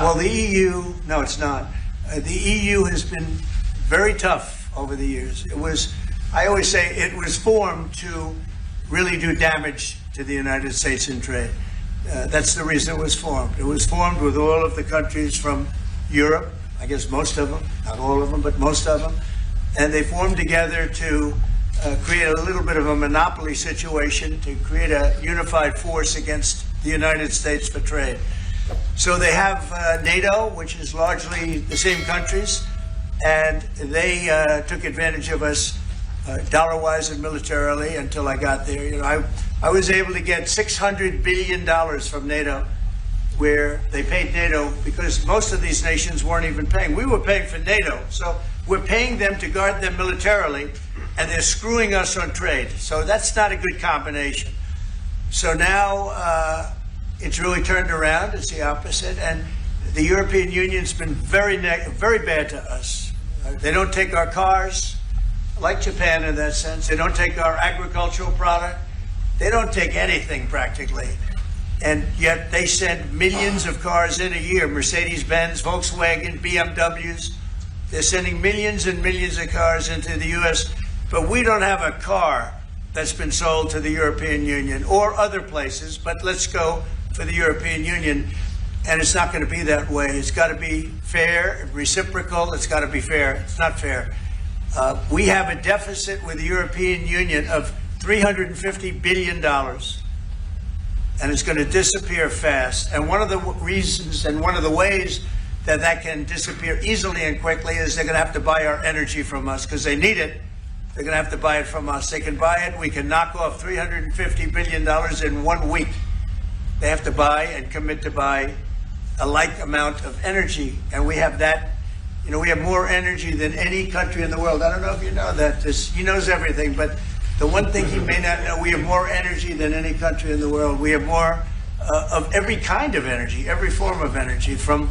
Well, the EU, no, it's not. The EU has been very tough over the years. I always say it was formed to really do damage to the United States in trade. That's the reason it was formed. It was formed with all of the countries from Europe, I guess most of them, not all of them, but most of them. And they formed together to create a little bit of a monopoly situation, to create a unified force against the United States for trade. So they have NATO, which is largely the same countries, and they took advantage of us dollar-wise and militarily until I got there. You know, I was able to get $600 billion from NATO, where they paid NATO because most of these nations weren't even paying. We were paying for NATO, so we're paying them to guard them militarily, and they're screwing us on trade. So that's not a good combination. So now it's really turned around. It's the opposite, and the European Union's been very bad to us. They don't take our cars, like Japan in that sense. They don't take our agricultural product. They don't take anything practically. And yet they send millions of cars in a year, Mercedes-Benz, Volkswagen, BMWs. They're sending millions and millions of cars into the U.S., but we don't have a car that's been sold to the European Union or other places, but let's go for the European Union. And it's not going to be that way. It's got to be fair, reciprocal. It's got to be fair. It's not fair. We have a deficit with the European Union of $350 billion. And it's going to disappear fast. And one of the reasons and one of the ways that that can disappear easily and quickly is they're going to have to buy our energy from us because they need it. They're going to have to buy it from us. They can buy it. We can knock off $350 billion in 1 week. They have to buy and commit to buy a like amount of energy. And we have that. You know, we have more energy than any country in the world. I don't know if you know that. He knows everything, but the one thing he may not know, we have more energy than any country in the world. We have more of every kind of energy, every form of energy, from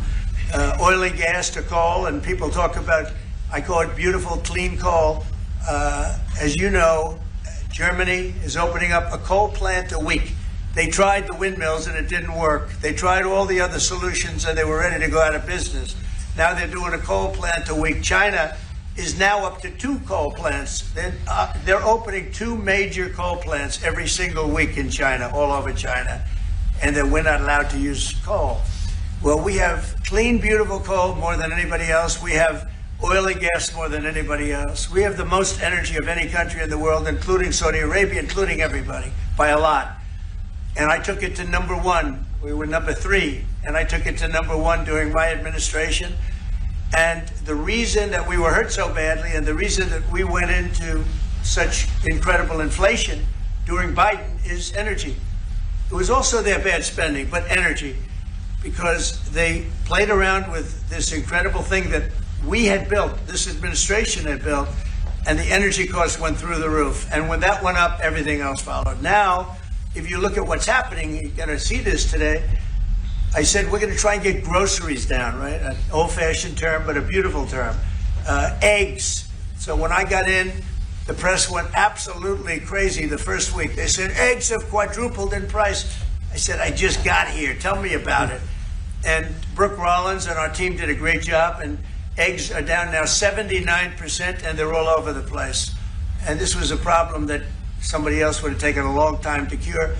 oil and gas to coal. And people talk about, I call it beautiful, clean coal. As you know, Germany is opening up a coal plant a week. They tried the windmills and it didn't work. They tried all the other solutions and they were ready to go out of business. Now they're doing a coal plant a week. China is now up to 2 coal plants. They're opening 2 major coal plants every single week in China, all over China, and that we're not allowed to use coal. Well, we have clean, beautiful coal more than anybody else. We have oil and gas more than anybody else. We have the most energy of any country in the world, including Saudi Arabia, including everybody, by a lot. And I took it to number 1. We were number 3, and I took it to number 1 during my administration. And the reason that we were hurt so badly and the reason that we went into such incredible inflation during Biden is energy. It was also their bad spending, but energy, because they played around with this incredible thing that we had built, this administration had built, and the energy costs went through the roof. And when that went up, everything else followed. Now, if you look at what's happening, you're going to see this today. I said we're going to try and get groceries down, right? An old-fashioned term, but a beautiful term. Eggs. So when I got in, the press went absolutely crazy the first week. They said, eggs have quadrupled in price. I said, I just got here. Tell me about it. And Brooke Rollins and our team did a great job, and eggs are down now 79%, and they're all over the place. And this was a problem that somebody else would have taken a long time to cure.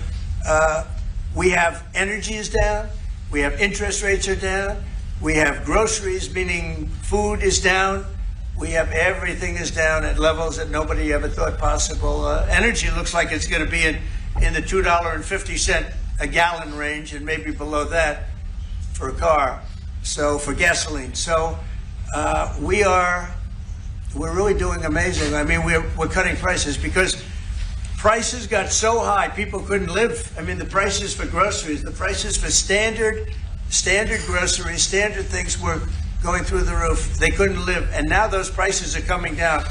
We have energy is down. We have interest rates are down. We have groceries, meaning food is down. We have everything is down at levels that nobody ever thought possible. Energy looks like it's going to be in the $2.50 a gallon range and maybe below that for a car. So for gasoline. So we're really doing amazing. I mean, we're cutting prices because prices got so high, people couldn't live. I mean, the prices for groceries, the prices for standard groceries, standard things were going through the roof. They couldn't live. And now those prices are coming down.